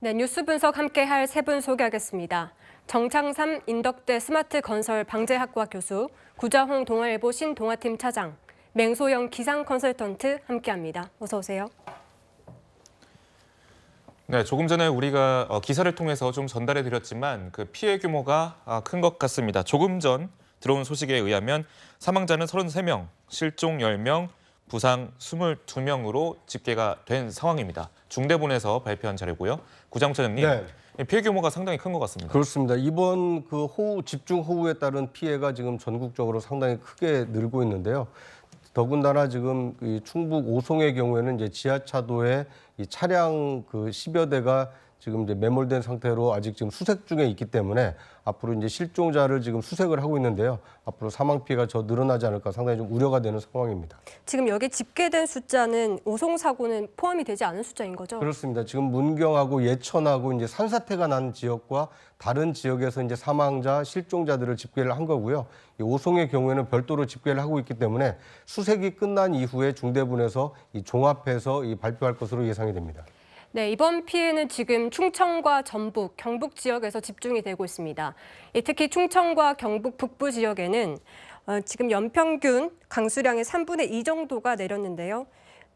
네, 뉴스 분석 함께할 세 분 소개하겠습니다. 정창삼 인덕대 스마트건설 방재학과 교수, 구자홍 동아일보 신동아팀 차장, 맹소영 기상 컨설턴트 함께합니다. 어서 오세요. 네, 조금 전에 우리가 기사를 통해서 좀 전달해드렸지만 그 피해 규모가 큰 것 같습니다. 조금 전 들어온 소식에 의하면 사망자는 33명, 실종 10명, 부상 22명으로 집계가 된 상황입니다. 중대본에서 발표한 자료고요. 구장 차장님, 네. 피해 규모가 상당히 큰 것 같습니다. 그렇습니다. 이번 그 호우, 집중호우에 따른 피해가 지금 전국적으로 상당히 크게 늘고 있는데요. 더군다나 지금 이 충북 오송의 경우에는 이제 지하차도에 이 차량 그 10여 대가 지금 이제 매몰된 상태로 아직 지금 수색 중에 있기 때문에 앞으로 이제 실종자를 지금 수색을 하고 있는데요. 앞으로 사망 피해가 더 늘어나지 않을까 상당히 좀 우려가 되는 상황입니다. 지금 여기 집계된 숫자는 오송 사고는 포함이 되지 않은 숫자인 거죠? 그렇습니다. 지금 문경하고 예천하고 이제 산사태가 난 지역과 다른 지역에서 이제 사망자, 실종자들을 집계를 한 거고요. 이 오송의 경우에는 별도로 집계를 하고 있기 때문에 수색이 끝난 이후에 중대본에서 이 종합해서 이 발표할 것으로 예상이 됩니다. 네, 이번 피해는 지금 충청과 전북, 경북 지역에서 집중이 되고 있습니다. 특히 충청과 경북 북부 지역에는 지금 연평균 강수량의 3분의 2 정도가 내렸는데요.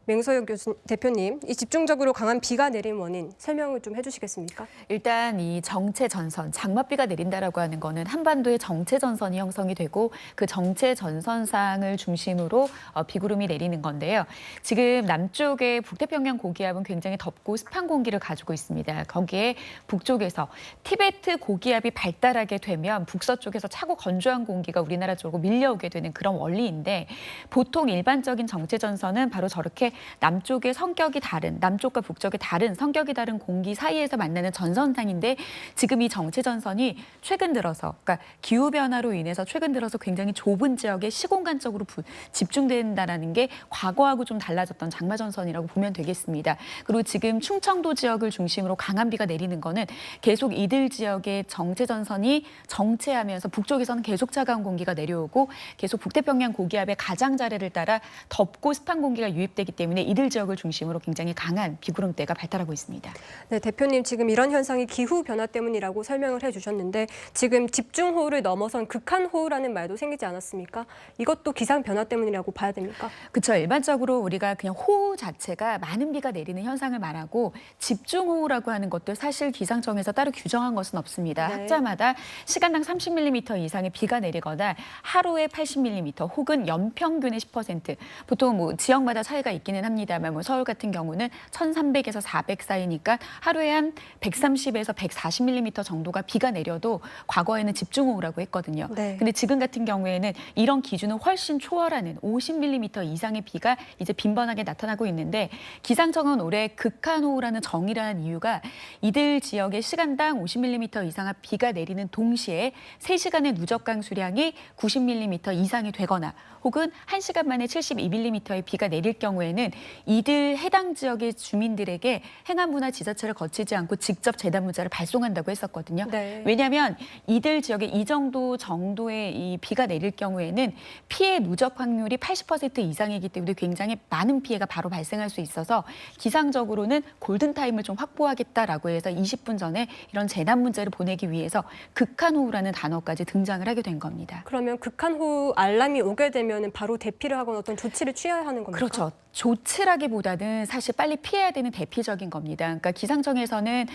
맹소영 대표님, 이 집중적으로 강한 비가 내린 원인 설명을 좀 해주시겠습니까? 일단 이 정체 전선, 장맛비가 내린다라고 하는 거는 한반도의 정체 전선이 형성이 되고 그 정체 전선상을 중심으로 비구름이 내리는 건데요. 지금 남쪽의 북태평양 고기압은 굉장히 덥고 습한 공기를 가지고 있습니다. 거기에 북쪽에서 티베트 고기압이 발달하게 되면 북서쪽에서 차고 건조한 공기가 우리나라 쪽으로 밀려오게 되는 그런 원리인데 보통 일반적인 정체 전선은 바로 저렇게 남쪽의 성격이 다른, 남쪽과 북쪽의 다른 성격이 다른 공기 사이에서 만나는 전선상인데 지금 이 정체 전선이 최근 들어서, 그러니까 기후 변화로 인해서 최근 들어서 굉장히 좁은 지역에 시공간적으로 집중된다라는 게 과거하고 좀 달라졌던 장마 전선이라고 보면 되겠습니다. 그리고 지금 충청도 지역을 중심으로 강한 비가 내리는 거는 계속 이들 지역의 정체 전선이 정체하면서 북쪽에서는 계속 차가운 공기가 내려오고 계속 북태평양 고기압의 가장자리를 따라 덥고 습한 공기가 유입되기 때문에 이들 지역을 중심으로 굉장히 강한 비구름대가 발달하고 있습니다. 네, 대표님 지금 이런 현상이 기후 변화 때문이라고 설명을 해주셨는데 지금 집중호우를 넘어선 극한호우라는 말도 생기지 않았습니까? 이것도 기상 변화 때문이라고 봐야 됩니까? 그렇죠. 일반적으로 우리가 그냥 호우 자체가 많은 비가 내리는 현상을 말하고 집중호우라고 하는 것도 사실 기상청에서 따로 규정한 것은 없습니다. 네. 학자마다 시간당 30mm 이상의 비가 내리거나 하루에 80mm 혹은 연평균의 10%, 보통 뭐 지역마다 차이가 있기는 합니다만 뭐 서울 같은 경우는 1300에서 400 사이니까 하루에 한 130에서 140mm 정도가 비가 내려도 과거에는 집중호우라고 했거든요. 네. 근데 지금 같은 경우에는 이런 기준을 훨씬 초월하는 50mm 이상의 비가 이제 빈번하게 나타나고 있는데 기상청은 올해 극한호우라는 정의를 한 이유가 이들 지역의 시간당 50mm 이상의 비가 내리는 동시에 3시간의 누적 강수량이 90mm 이상이 되거나 혹은 1시간 만에 72mm의 비가 내릴 경우에는 이들 해당 지역의 주민들에게 행안부나 지자체를 거치지 않고 직접 재단 문자를 발송한다고 했었거든요. 네. 왜냐하면 이들 지역에 이 정도의 이 비가 내릴 경우에는 피해 누적 확률이 80% 이상이기 때문에 굉장히 많은 피해가 바로 발생할 수 있어서 기상적으로는 골든타임을 좀 확보하겠다라고 해서 20분 전에 이런 재난 문자를 보내기 위해서 극한호우라는 단어까지 등장을 하게 된 겁니다. 그러면 극한호우 알람이 오게 되면 바로 대피를 하거나 어떤 조치를 취해야 하는 겁니까? 그렇죠. 조치라기보다는 사실 빨리 피해야 되는 대피적인 겁니다. 그러니까 기상청에서는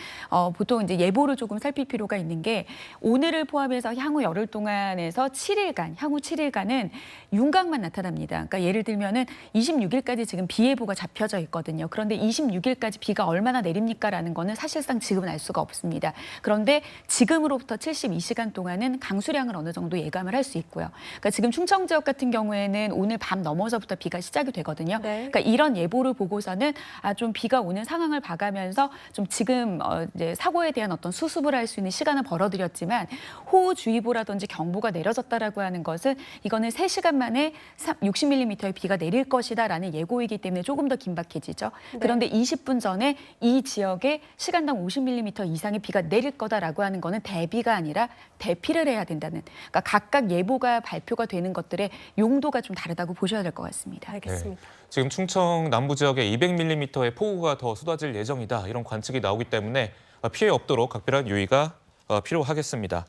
보통 이제 예보를 조금 살필 필요가 있는 게 오늘을 포함해서 향후 열흘 동안에서 7일간, 향후 7일간은 윤곽만 나타납니다. 그러니까 예를 들면은 26일까지 지금 비 예보가 잡혀져 있거든요. 그런데 26일까지 비가 얼마나 내립니까라는 거는 사실상 지금은 알 수가 없습니다. 그런데 지금으로부터 72시간 동안은 강수량을 어느 정도 예감을 할 수 있고요. 그러니까 지금 충청 지역 같은 경우에는 오늘 밤 넘어서부터 비가 시작이 되거든요. 네. 그러니까 이런 예보를 보고서는 좀 비가 오는 상황을 봐가면서 좀 지금 이제 사고에 대한 어떤 수습을 할 수 있는 시간을 벌어들였지만 호우주의보라든지 경보가 내려졌다라고 하는 것은 이거는 3시간 만에 60mm의 비가 내릴 것이다라는 예고이기 때문에 조금 더 긴박해지죠. 네. 그런데 20분 전에 이 지역에 시간당 50mm 이상의 비가 내릴 거다라고 하는 거는 대비가 아니라 대피를 해야 된다는, 그러니까 각각 예보가 발표가 되는 것들의 용도가 좀 다르다고 보셔야 될 것 같습니다. 알겠습니다. 네. 지금 충청 남부 지역에 200mm의 폭우가 더 쏟아질 예정이다. 이런 관측이 나오기 때문에 피해 없도록 각별한 유의가 필요하겠습니다.